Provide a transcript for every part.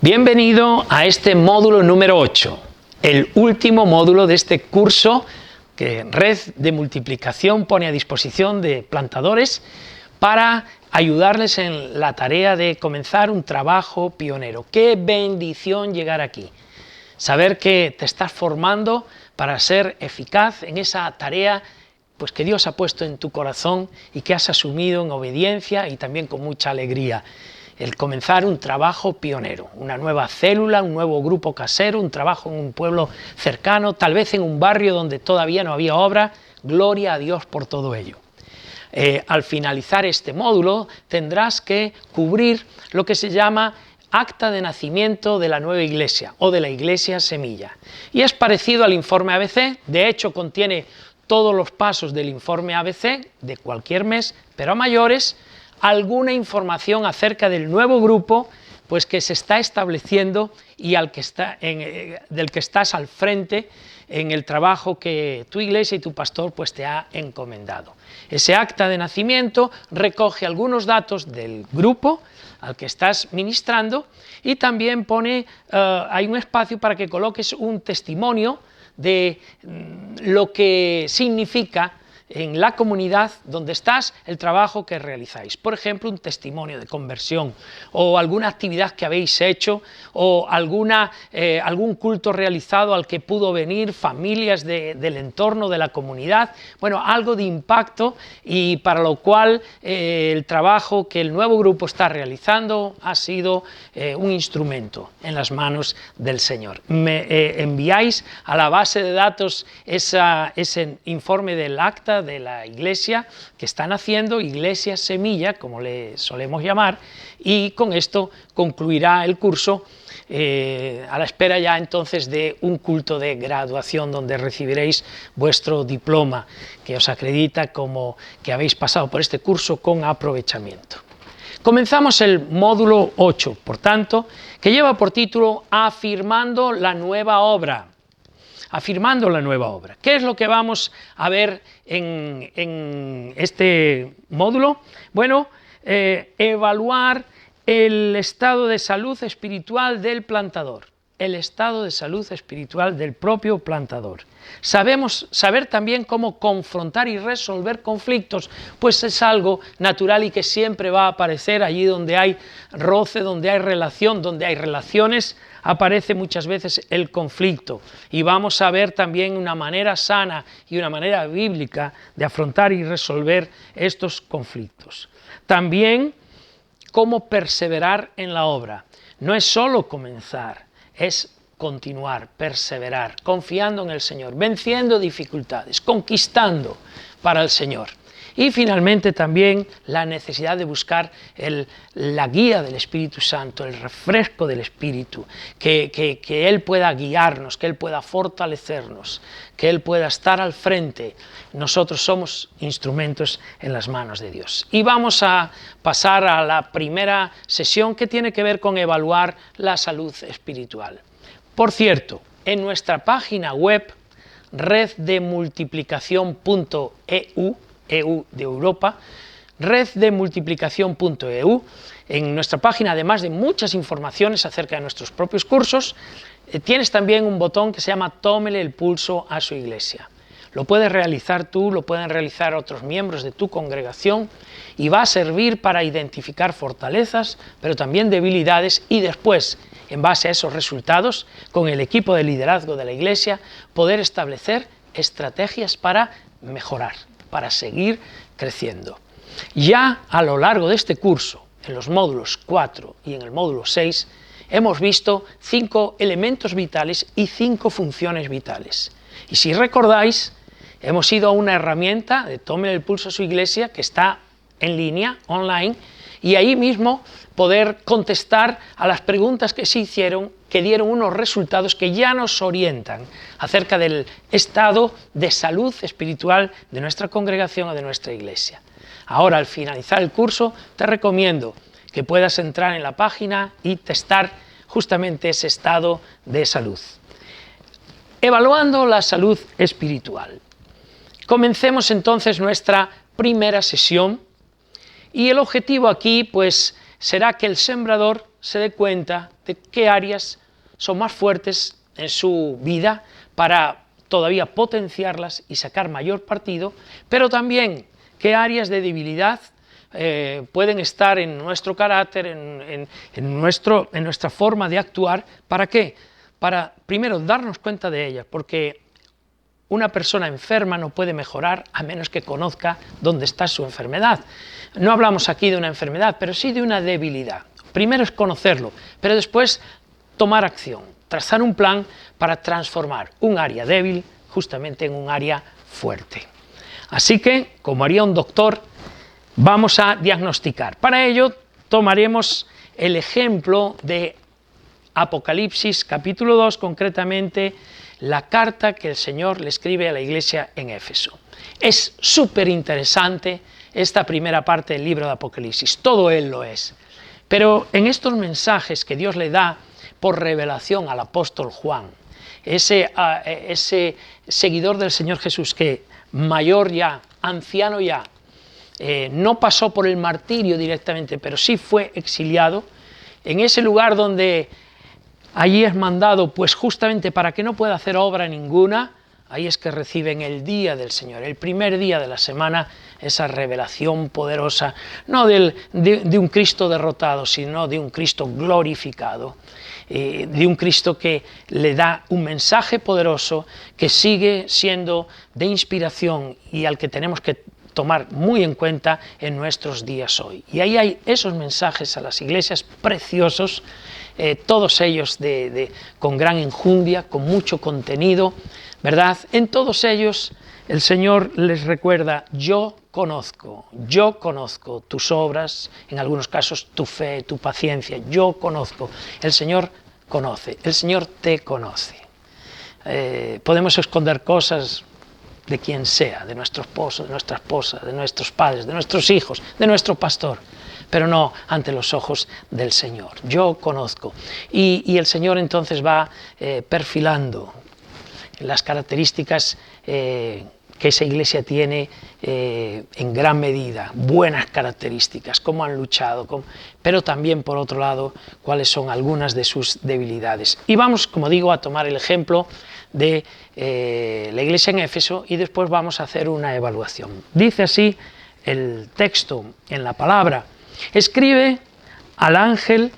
Bienvenido a este módulo número 8, el último módulo de este curso que Red de Multiplicación pone a disposición de plantadores para ayudarles en la tarea de comenzar un trabajo pionero. ¡Qué bendición llegar aquí! Saber que te estás formando para ser eficaz en esa tarea pues, que Dios ha puesto en tu corazón y que has asumido en obediencia y también con mucha alegría. El comenzar un trabajo pionero, una nueva célula, un nuevo grupo casero, un trabajo en un pueblo cercano, tal vez en un barrio donde todavía no había obra. Gloria a Dios por todo ello. Al finalizar este módulo tendrás que cubrir lo que se llama acta de nacimiento de la nueva iglesia o de la iglesia semilla. Y es parecido al informe ABC, de hecho contiene todos los pasos del informe ABC de cualquier mes, pero a mayores, alguna información acerca del nuevo grupo pues que se está estableciendo y del que estás al frente en el trabajo que tu iglesia y tu pastor pues te ha encomendado. Ese acta de nacimiento recoge algunos datos del grupo al que estás ministrando y también hay un espacio para que coloques un testimonio de lo que significa en la comunidad donde estás el trabajo que realizáis. Por ejemplo, un testimonio de conversión o alguna actividad que habéis hecho o algún culto realizado al que pudo venir familias del entorno de la comunidad. Bueno, algo de impacto y para lo cual el trabajo que el nuevo grupo está realizando ha sido un instrumento en las manos del Señor. Me enviáis a la base de datos ese informe del acta de la iglesia que están haciendo, iglesia semilla, como le solemos llamar, y con esto concluirá el curso a la espera ya entonces de un culto de graduación donde recibiréis vuestro diploma que os acredita como que habéis pasado por este curso con aprovechamiento. Comenzamos el módulo 8, por tanto, que lleva por título Afirmando la nueva obra. Afirmando la nueva obra. ¿Qué es lo que vamos a ver en este módulo? Bueno, evaluar el estado de salud espiritual del plantador, el estado de salud espiritual del propio plantador. Saber también cómo confrontar y resolver conflictos, pues es algo natural y que siempre va a aparecer allí donde hay roce, donde hay relación, donde hay relaciones, aparece muchas veces el conflicto. Y vamos a ver también una manera sana y una manera bíblica de afrontar y resolver estos conflictos. También cómo perseverar en la obra. No es solo comenzar, es continuar, perseverar, confiando en el Señor, venciendo dificultades, conquistando para el Señor. Y finalmente también la necesidad de buscar la guía del Espíritu Santo, el refresco del Espíritu, que Él pueda guiarnos, que Él pueda fortalecernos, que Él pueda estar al frente. Nosotros somos instrumentos en las manos de Dios. Y vamos a pasar a la primera sesión que tiene que ver con evaluar la salud espiritual. Por cierto, en nuestra página web, reddemultiplicación.eu, EU de Europa, reddemultiplicación.eu, en nuestra página, además de muchas informaciones acerca de nuestros propios cursos, tienes también un botón que se llama Tómele el pulso a su iglesia. Lo puedes realizar tú, lo pueden realizar otros miembros de tu congregación y va a servir para identificar fortalezas, pero también debilidades y después, en base a esos resultados, con el equipo de liderazgo de la iglesia, poder establecer estrategias para mejorar, para seguir creciendo. Ya a lo largo de este curso, en los módulos 4 y en el módulo 6, hemos visto 5 elementos vitales y 5 funciones vitales. Y si recordáis, hemos ido a una herramienta de Tómele el pulso a su iglesia que está en línea, online, y ahí mismo poder contestar a las preguntas que se hicieron, que dieron unos resultados que ya nos orientan acerca del estado de salud espiritual de nuestra congregación o de nuestra iglesia. Ahora, al finalizar el curso, te recomiendo que puedas entrar en la página y testar justamente ese estado de salud. Evaluando la salud espiritual. Comencemos entonces nuestra primera sesión y el objetivo aquí pues será que el sembrador se dé cuenta de qué áreas son más fuertes en su vida para todavía potenciarlas y sacar mayor partido, pero también qué áreas de debilidad pueden estar en nuestro carácter, en nuestra forma de actuar. ¿Para qué? Para primero darnos cuenta de ellas, porque una persona enferma no puede mejorar a menos que conozca dónde está su enfermedad. No hablamos aquí de una enfermedad, pero sí de una debilidad. Primero es conocerlo, pero después tomar acción, trazar un plan para transformar un área débil justamente en un área fuerte. Así que, como haría un doctor, vamos a diagnosticar. Para ello tomaremos el ejemplo de Apocalipsis capítulo 2, concretamente la carta que el Señor le escribe a la iglesia en Éfeso. Es súper interesante esta primera parte del libro de Apocalipsis, todo él lo es. Pero en estos mensajes que Dios le da por revelación al apóstol Juan, ese seguidor del Señor Jesús que mayor ya, anciano ya, no pasó por el martirio directamente, pero sí fue exiliado, en ese lugar donde allí es mandado, pues justamente para que no pueda hacer obra ninguna, ahí es que reciben el día del Señor, el primer día de la semana, esa revelación poderosa, no de un Cristo derrotado, sino de un Cristo glorificado, de un Cristo que le da un mensaje poderoso que sigue siendo de inspiración y al que tenemos que tomar muy en cuenta en nuestros días hoy. Y ahí hay esos mensajes a las iglesias preciosos, todos ellos con gran enjundia, con mucho contenido, ¿verdad? En todos ellos el Señor les recuerda: yo conozco tus obras, en algunos casos tu fe, tu paciencia, yo conozco. El Señor conoce, el Señor te conoce. Podemos esconder cosas de quien sea, de nuestro esposo, de nuestra esposa, de nuestros padres, de nuestros hijos, de nuestro pastor, pero no ante los ojos del Señor. Yo conozco. Y el Señor entonces va perfilando las características que esa iglesia tiene en gran medida, buenas características, cómo han luchado, pero también, por otro lado, cuáles son algunas de sus debilidades. Y vamos, como digo, a tomar el ejemplo de la iglesia en Éfeso y después vamos a hacer una evaluación. Dice así el texto en la palabra: escribe al ángel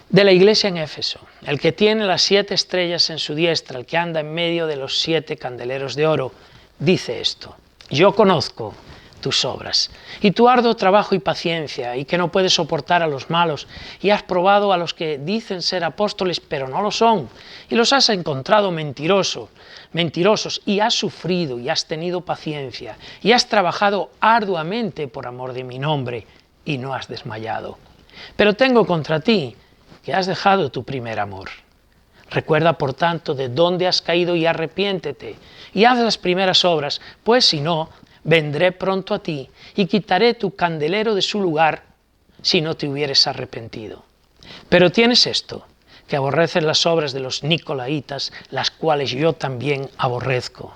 de la iglesia en Éfeso, el que tiene las 7 estrellas en su diestra, el que anda en medio de los 7 candeleros de oro, dice esto: yo conozco tus obras, y tu arduo trabajo y paciencia, y que no puedes soportar a los malos, y has probado a los que dicen ser apóstoles, pero no lo son, y los has encontrado mentirosos, y has sufrido, y has tenido paciencia, y has trabajado arduamente por amor de mi nombre, y no has desmayado. Pero tengo contra ti que has dejado tu primer amor. Recuerda, por tanto, de dónde has caído y arrepiéntete, y haz las primeras obras, pues si no, vendré pronto a ti y quitaré tu candelero de su lugar si no te hubieres arrepentido. Pero tienes esto, que aborreces las obras de los nicolaitas, las cuales yo también aborrezco.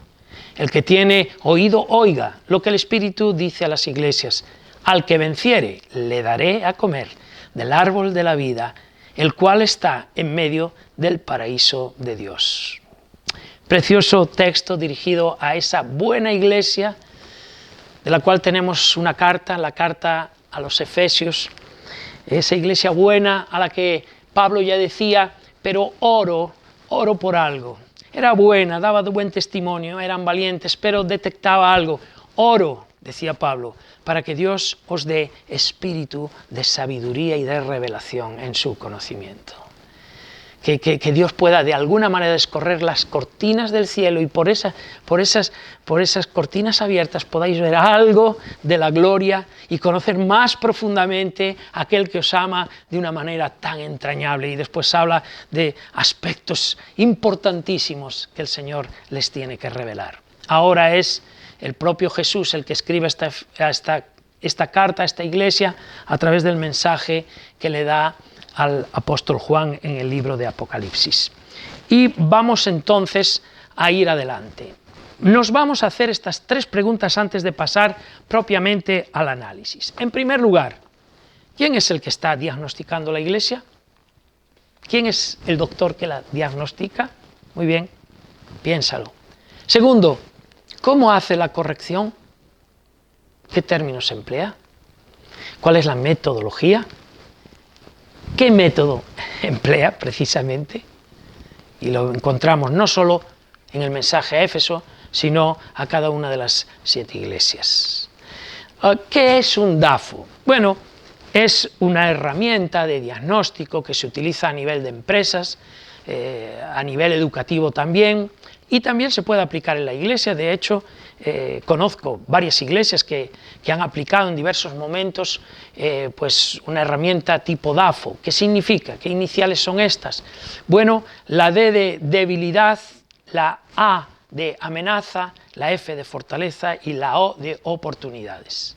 El que tiene oído, oiga lo que el Espíritu dice a las iglesias. Al que venciere, le daré a comer del árbol de la vida, el cual está en medio del paraíso de Dios. Precioso texto dirigido a esa buena iglesia, de la cual tenemos una carta, la carta a los Efesios, esa iglesia buena a la que Pablo ya decía: pero oro por algo. Era buena, daba buen testimonio, eran valientes, pero detectaba algo. Oro, decía Pablo, para que Dios os dé espíritu de sabiduría y de revelación en su conocimiento. Que Dios pueda de alguna manera escorrer las cortinas del cielo y por esas cortinas abiertas podáis ver algo de la gloria y conocer más profundamente a aquel que os ama de una manera tan entrañable. Y después habla de aspectos importantísimos que el Señor les tiene que revelar. Ahora es el propio Jesús el que escribe esta carta a esta iglesia a través del mensaje que le da al apóstol Juan en el libro de Apocalipsis. Y vamos entonces a ir adelante. Nos vamos a hacer estas 3 preguntas antes de pasar propiamente al análisis. En primer lugar, ¿quién es el que está diagnosticando la iglesia? ¿Quién es el doctor que la diagnostica? Muy bien, piénsalo. Segundo, ¿cómo hace la corrección? ¿Qué términos emplea? ¿Cuál es la metodología? ¿Qué método emplea precisamente? Y lo encontramos no solo en el mensaje a Éfeso, sino a cada una de las 7 iglesias. ¿Qué es un DAFO? Bueno, es una herramienta de diagnóstico que se utiliza a nivel de empresas, a nivel educativo también, y también se puede aplicar en la iglesia. De hecho, conozco varias iglesias que han aplicado en diversos momentos pues una herramienta tipo DAFO. ¿Qué significa? ¿Qué iniciales son estas? Bueno, la D de debilidad, la A de amenaza, la F de fortaleza y la O de oportunidades.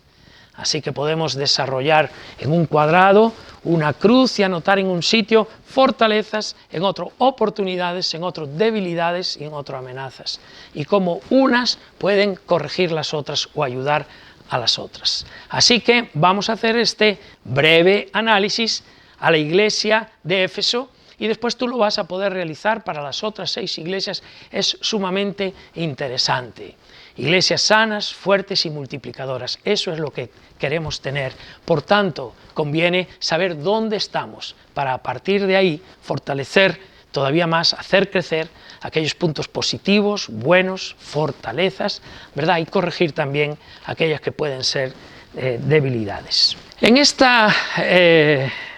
Así que podemos desarrollar en un cuadrado una cruz y anotar en un sitio fortalezas, en otro oportunidades, en otro debilidades y en otro amenazas. Y cómo unas pueden corregir las otras o ayudar a las otras. Así que vamos a hacer este breve análisis a la iglesia de Éfeso, y después tú lo vas a poder realizar para las otras 6 iglesias. Es sumamente interesante. Iglesias sanas, fuertes y multiplicadoras. Eso es lo que queremos tener. Por tanto, conviene saber dónde estamos para a partir de ahí fortalecer todavía más, hacer crecer aquellos puntos positivos, buenos, fortalezas, ¿verdad? Y corregir también aquellas que pueden ser debilidades. En esta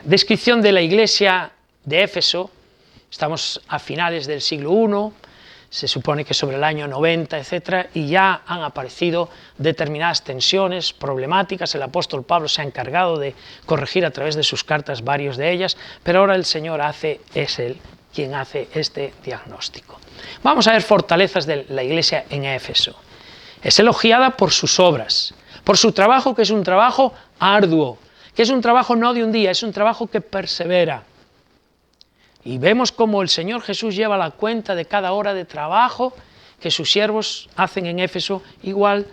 descripción de la iglesia de Éfeso, estamos a finales del siglo I, se supone que sobre el año 90, etcétera, y ya han aparecido determinadas tensiones, problemáticas. El apóstol Pablo se ha encargado de corregir a través de sus cartas varios de ellas, pero ahora el Señor es Él quien hace este diagnóstico. Vamos a ver fortalezas de la iglesia en Éfeso. Es elogiada por sus obras, por su trabajo, que es un trabajo arduo, que es un trabajo no de un día, es un trabajo que persevera. Y vemos cómo el Señor Jesús lleva la cuenta de cada hora de trabajo que sus siervos hacen en Éfeso, igual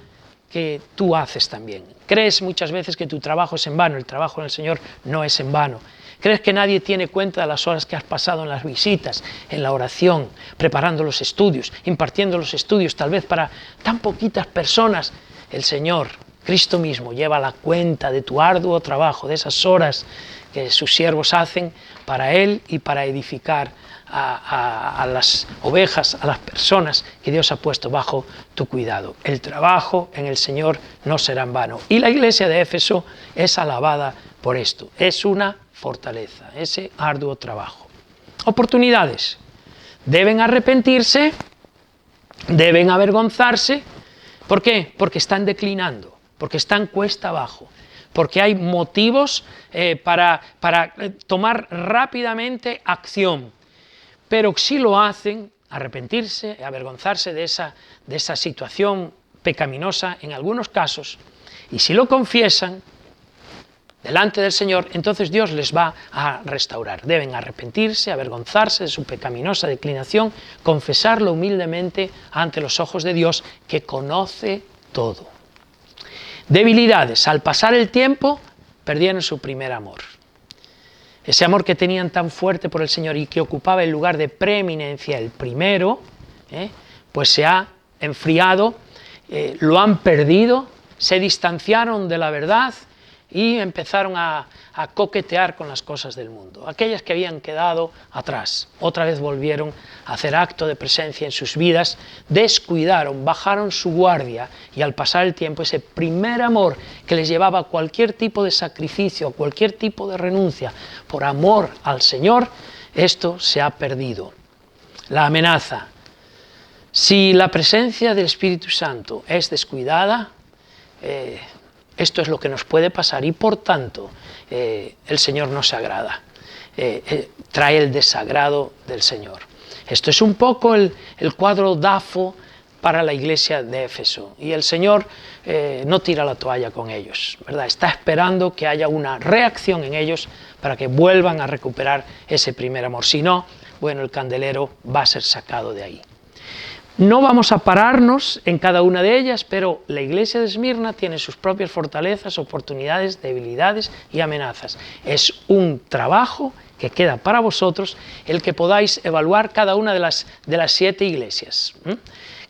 que tú haces también. Crees muchas veces que tu trabajo es en vano. El trabajo en el Señor no es en vano. Crees que nadie tiene cuenta de las horas que has pasado en las visitas, en la oración, preparando los estudios, impartiendo los estudios, tal vez para tan poquitas personas. El Señor, Cristo mismo, lleva la cuenta de tu arduo trabajo, de esas horas que sus siervos hacen para Él y para edificar a las ovejas, a las personas que Dios ha puesto bajo tu cuidado. El trabajo en el Señor no será en vano. Y la iglesia de Éfeso es alabada por esto. Es una fortaleza, ese arduo trabajo. Oportunidades. Deben arrepentirse, deben avergonzarse. ¿Por qué? Porque están declinando, porque están cuesta abajo, porque hay motivos para tomar rápidamente acción. Pero si lo hacen, arrepentirse, avergonzarse de esa situación pecaminosa en algunos casos, y si lo confiesan delante del Señor, entonces Dios les va a restaurar. Deben arrepentirse, avergonzarse de su pecaminosa declinación, confesarlo humildemente ante los ojos de Dios, que conoce todo. Debilidades. Al pasar el tiempo, perdieron su primer amor. Ese amor que tenían tan fuerte por el Señor y que ocupaba el lugar de preeminencia, el primero, pues se ha enfriado, lo han perdido, se distanciaron de la verdad y empezaron a coquetear con las cosas del mundo. Aquellas que habían quedado atrás, otra vez volvieron a hacer acto de presencia en sus vidas, descuidaron, bajaron su guardia, y al pasar el tiempo ese primer amor que les llevaba a cualquier tipo de sacrificio, a cualquier tipo de renuncia por amor al Señor, esto se ha perdido. La amenaza. Si la presencia del Espíritu Santo es descuidada, esto es lo que nos puede pasar, y por tanto el Señor no se agrada, trae el desagrado del Señor. Esto es un poco el cuadro DAFO para la iglesia de Éfeso, y el Señor no tira la toalla con ellos, ¿verdad? Está esperando que haya una reacción en ellos para que vuelvan a recuperar ese primer amor. Si no, bueno, el candelero va a ser sacado de ahí. No vamos a pararnos en cada una de ellas, pero la iglesia de Esmirna tiene sus propias fortalezas, oportunidades, debilidades y amenazas. Es un trabajo que queda para vosotros el que podáis evaluar cada una de las 7 iglesias.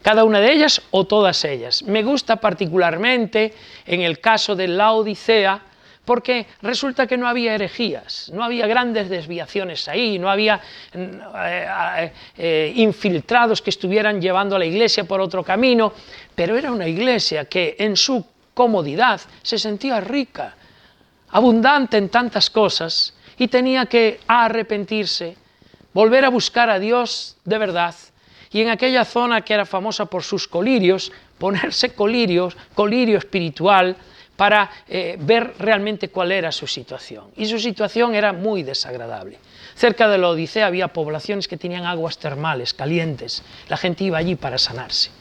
Cada una de ellas o todas ellas. Me gusta particularmente en el caso de Laodicea, porque resulta que no había herejías, no había grandes desviaciones ahí, no había infiltrados que estuvieran llevando a la iglesia por otro camino, pero era una iglesia que en su comodidad se sentía rica, abundante en tantas cosas, y tenía que arrepentirse, volver a buscar a Dios de verdad, y en aquella zona que era famosa por sus colirios, ponerse colirio espiritual, para ver realmente cuál era su situación. Y su situación era muy desagradable. Cerca de la Odisea había poblaciones que tenían aguas termales, calientes. La gente iba allí para sanarse.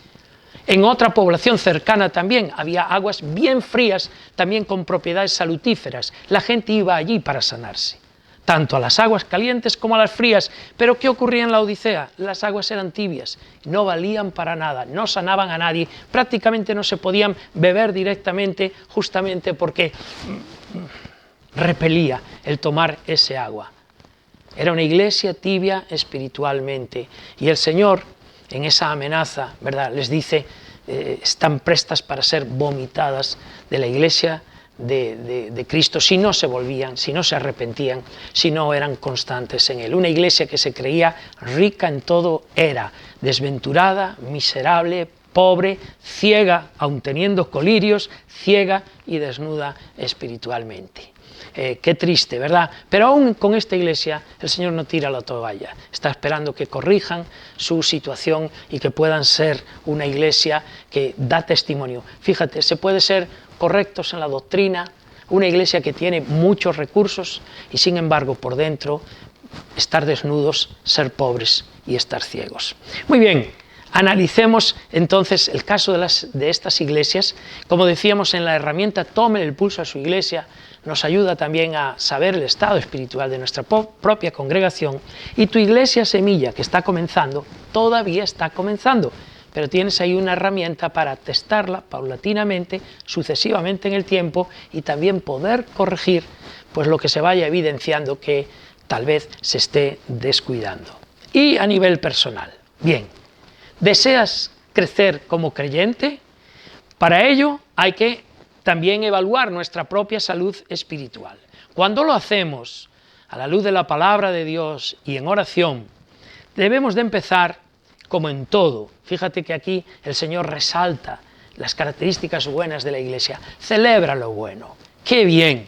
En otra población cercana también había aguas bien frías, también con propiedades salutíferas. La gente iba allí para sanarse, tanto a las aguas calientes como a las frías. Pero ¿qué ocurría en la Odisea? Las aguas eran tibias, no valían para nada, no sanaban a nadie, prácticamente no se podían beber directamente, justamente porque repelía el tomar ese agua. Era una iglesia tibia espiritualmente, y el Señor, en esa amenaza, ¿verdad?, les dice, están prestas para ser vomitadas de la iglesia de Cristo si no se volvían, si no se arrepentían, si no eran constantes en Él. Una iglesia que se creía rica en todo era desventurada, miserable, pobre, ciega, aun teniendo colirios, ciega y desnuda espiritualmente. Qué triste, ¿verdad? Pero aún con esta iglesia el Señor no tira la toalla, está esperando que corrijan su situación y que puedan ser una iglesia que da testimonio. Fíjate, se puede ser correctos en la doctrina, una iglesia que tiene muchos recursos y sin embargo por dentro estar desnudos, ser pobres y estar ciegos. Muy bien, analicemos entonces el caso de estas iglesias. Como decíamos en la herramienta Tome el pulso a su iglesia, nos ayuda también a saber el estado espiritual de nuestra propia congregación, y tu iglesia semilla que está comenzando, todavía está comenzando, pero tienes ahí una herramienta para testarla paulatinamente, sucesivamente en el tiempo, y también poder corregir pues lo que se vaya evidenciando que tal vez se esté descuidando. Y a nivel personal, bien, ¿deseas crecer como creyente? Para ello hay que también evaluar nuestra propia salud espiritual. Cuando lo hacemos a la luz de la palabra de Dios y en oración, debemos de empezar como en todo. Fíjate que aquí el Señor resalta las características buenas de la iglesia. Celebra lo bueno. Qué bien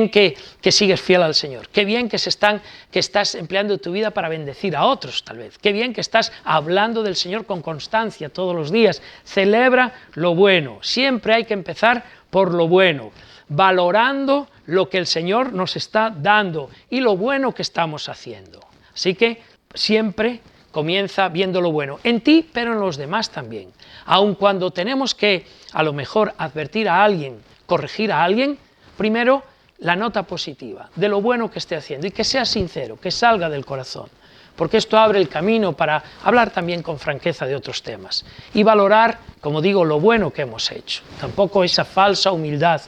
que sigues fiel al Señor, qué bien que estás empleando tu vida para bendecir a otros tal vez, qué bien que estás hablando del Señor con constancia todos los días. Celebra lo bueno, siempre hay que empezar por lo bueno, valorando lo que el Señor nos está dando y lo bueno que estamos haciendo. Así que siempre comienza viendo lo bueno en ti, pero en los demás también. Aun cuando tenemos que a lo mejor advertir a alguien, corregir a alguien, primero la nota positiva de lo bueno que esté haciendo y que sea sincero, que salga del corazón, porque esto abre el camino para hablar también con franqueza de otros temas y valorar, como digo, lo bueno que hemos hecho. Tampoco esa falsa humildad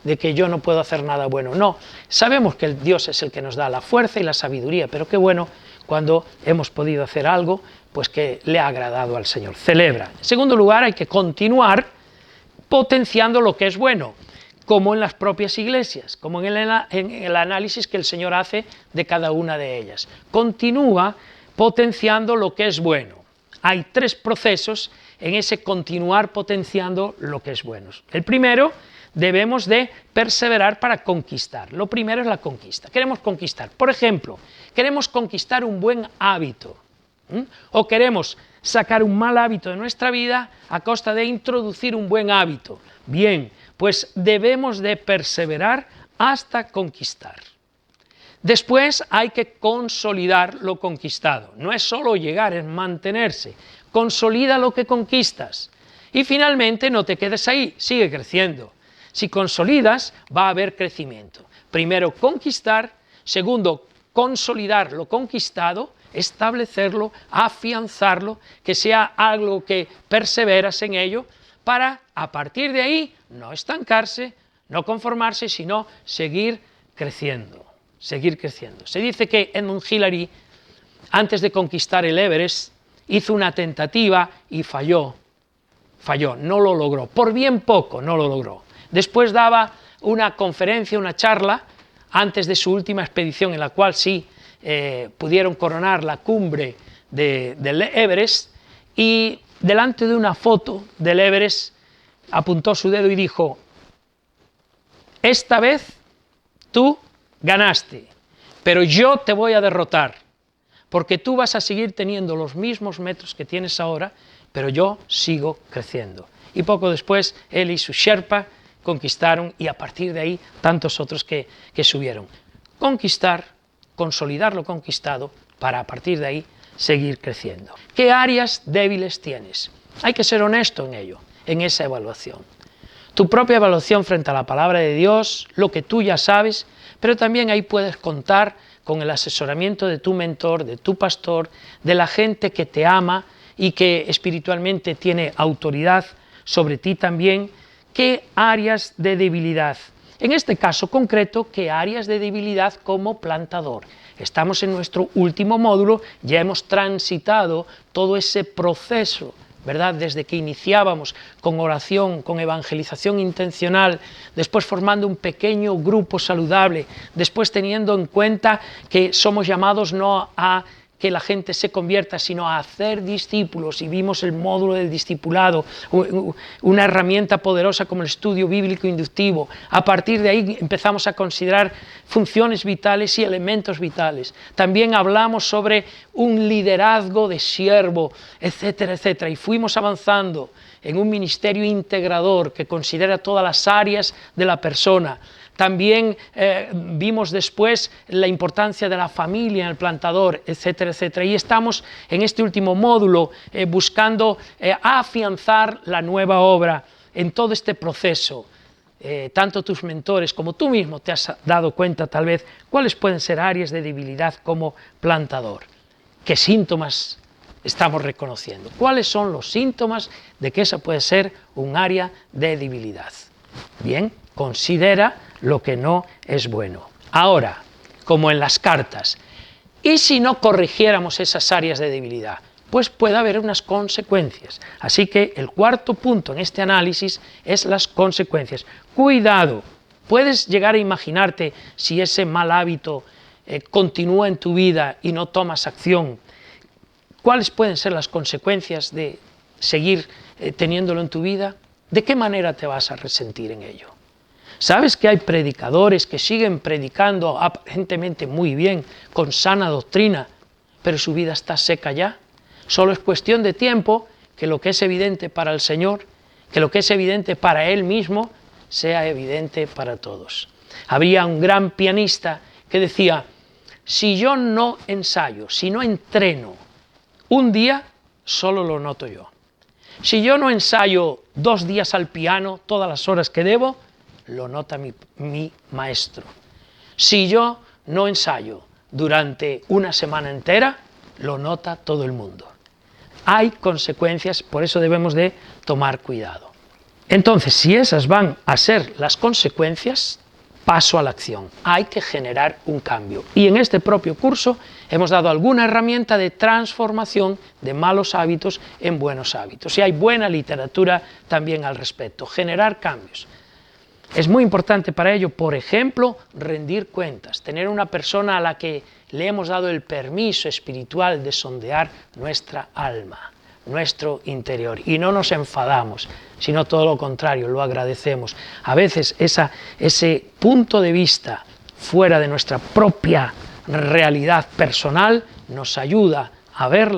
de que yo no puedo hacer nada bueno. No, sabemos que Dios es el que nos da la fuerza y la sabiduría, pero qué bueno cuando hemos podido hacer algo pues que le ha agradado al Señor. Celebra. En segundo lugar, hay que continuar potenciando lo que es bueno, como en las propias iglesias, como en el análisis que el Señor hace de cada una de ellas. Continúa potenciando lo que es bueno. Hay 3 procesos en ese continuar potenciando lo que es bueno. El primero, debemos de perseverar para conquistar. Lo primero es la conquista. Queremos conquistar. Por ejemplo, queremos conquistar un buen hábito, o queremos sacar un mal hábito de nuestra vida a costa de introducir un buen hábito. Bien, pues debemos de perseverar hasta conquistar. Después hay que consolidar lo conquistado. No es solo llegar, es mantenerse. Consolida lo que conquistas. Y finalmente no te quedes ahí, sigue creciendo. Si consolidas, va a haber crecimiento. Primero, conquistar. Segundo, consolidar lo conquistado. establecerlo, afianzarlo, que sea algo que perseveras en ello, para a partir de ahí no estancarse, no conformarse, sino seguir creciendo, seguir creciendo. Se dice que Edmund Hillary, antes de conquistar el Everest, hizo una tentativa y falló, no lo logró, por bien poco no lo logró. Después daba una conferencia, una charla, antes de su última expedición, en la cual sí pudieron coronar la cumbre del Everest, y delante de una foto del Everest apuntó su dedo y dijo: esta vez tú ganaste, pero yo te voy a derrotar, porque tú vas a seguir teniendo los mismos metros que tienes ahora, pero yo sigo creciendo. Y poco después él y su Sherpa conquistaron, y a partir de ahí tantos otros que subieron. Conquistar, consolidar lo conquistado, para a partir de ahí seguir creciendo. ¿Qué áreas débiles tienes? Hay que ser honesto en ello, en esa evaluación. Tu propia evaluación frente a la palabra de Dios, lo que tú ya sabes, pero también ahí puedes contar con el asesoramiento de tu mentor, de tu pastor, de la gente que te ama y que espiritualmente tiene autoridad sobre ti también. ¿Qué áreas de debilidad? En este caso concreto, ¿qué áreas de debilidad como plantador? Estamos en nuestro último módulo, ya hemos transitado todo ese proceso, ¿verdad? Desde que iniciábamos con oración, con evangelización intencional, después formando un pequeño grupo saludable, después teniendo en cuenta que somos llamados no a que la gente se convierta, sino a hacer discípulos, y vimos el módulo del discipulado, una herramienta poderosa como el estudio bíblico inductivo. A partir de ahí empezamos a considerar funciones vitales y elementos vitales. También hablamos sobre un liderazgo de siervo, etcétera, etcétera, y fuimos avanzando en un ministerio integrador que considera todas las áreas de la persona. También vimos después la importancia de la familia en el plantador, etcétera, etcétera. Y estamos en este último módulo buscando afianzar la nueva obra en todo este proceso. Tanto tus mentores como tú mismo te has dado cuenta tal vez cuáles pueden ser áreas de debilidad como plantador. ¿Qué síntomas estamos reconociendo? ¿Cuáles son los síntomas de que esa puede ser un área de debilidad? Bien, considera lo que no es bueno. Ahora, como en las cartas, ¿y si no corrigiéramos esas áreas de debilidad? Pues puede haber unas consecuencias. Así que el cuarto punto en este análisis es las consecuencias. Cuidado, puedes llegar a imaginarte si ese mal hábito continúa en tu vida y no tomas acción. ¿Cuáles pueden ser las consecuencias de seguir teniéndolo en tu vida? ¿De qué manera te vas a resentir en ello? ¿Sabes que hay predicadores que siguen predicando aparentemente muy bien, con sana doctrina, pero su vida está seca ya? Solo es cuestión de tiempo que lo que es evidente para el Señor, que lo que es evidente para Él mismo, sea evidente para todos. Había un gran pianista que decía: si yo no ensayo, si no entreno un día, solo lo noto yo. Si yo no ensayo 2 días al piano, todas las horas que debo, lo nota mi maestro. Si yo no ensayo durante una semana entera, lo nota todo el mundo. Hay consecuencias, por eso debemos de tomar cuidado. Entonces, si esas van a ser las consecuencias, paso a la acción. Hay que generar un cambio. Y en este propio curso hemos dado alguna herramienta de transformación de malos hábitos en buenos hábitos. Y hay buena literatura también al respecto. Generar cambios. Es muy importante para ello, por ejemplo, rendir cuentas, tener una persona a la que le hemos dado el permiso espiritual de sondear nuestra alma, nuestro interior, y no nos enfadamos, sino todo lo contrario, lo agradecemos. A veces ese punto de vista fuera de nuestra propia realidad personal nos ayuda a ver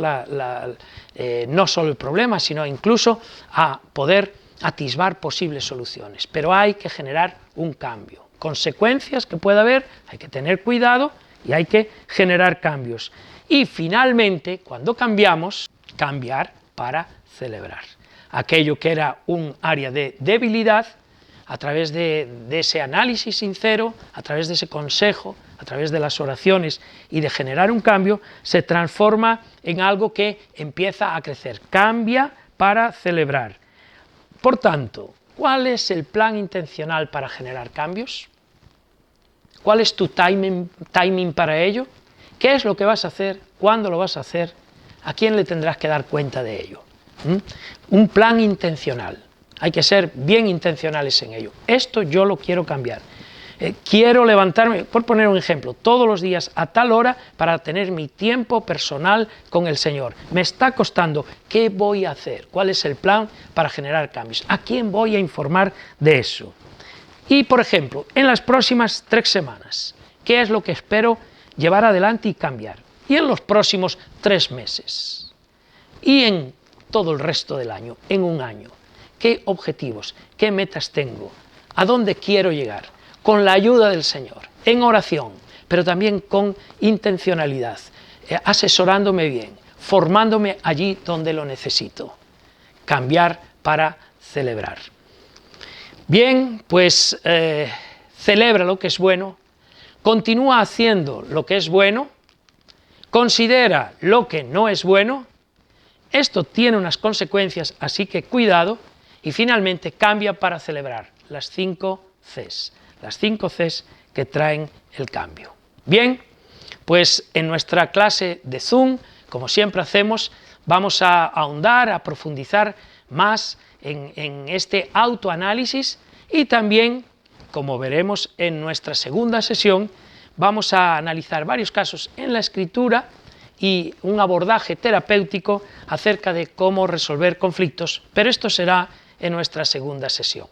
no solo el problema, sino incluso a poder atisbar posibles soluciones, pero hay que generar un cambio. Consecuencias que pueda haber, hay que tener cuidado y hay que generar cambios. Y finalmente, cuando cambiamos, cambiar para celebrar. Aquello que era un área de debilidad, a través de ese análisis sincero, a través de ese consejo, a través de las oraciones y de generar un cambio, se transforma en algo que empieza a crecer. Cambia para celebrar. Por tanto, ¿cuál es el plan intencional para generar cambios? ¿Cuál es tu timing para ello? ¿Qué es lo que vas a hacer? ¿Cuándo lo vas a hacer? ¿A quién le tendrás que dar cuenta de ello? Un plan intencional. Hay que ser bien intencionales en ello. Esto yo lo quiero cambiar. Quiero levantarme, por poner un ejemplo, todos los días a tal hora para tener mi tiempo personal con el Señor. Me está costando. ¿Qué voy a hacer? ¿Cuál es el plan para generar cambios? ¿A quién voy a informar de eso? Y, por ejemplo, en las próximas 3 semanas, ¿qué es lo que espero llevar adelante y cambiar? Y en los próximos 3 meses. Y en todo el resto del año, en un año. ¿Qué objetivos, qué metas tengo? ¿A dónde quiero llegar? Con la ayuda del Señor, en oración, pero también con intencionalidad, asesorándome bien, formándome allí donde lo necesito. Cambiar para celebrar. Bien, pues celebra lo que es bueno, continúa haciendo lo que es bueno, considera lo que no es bueno. Esto tiene unas consecuencias, así que cuidado. Y finalmente cambia para celebrar, las 5 Cs, las 5 Cs que traen el cambio. Bien, pues en nuestra clase de Zoom, como siempre hacemos, vamos a ahondar, a profundizar más en este autoanálisis y también, como veremos en nuestra segunda sesión, vamos a analizar varios casos en la escritura y un abordaje terapéutico acerca de cómo resolver conflictos, pero esto será en nuestra segunda sesión.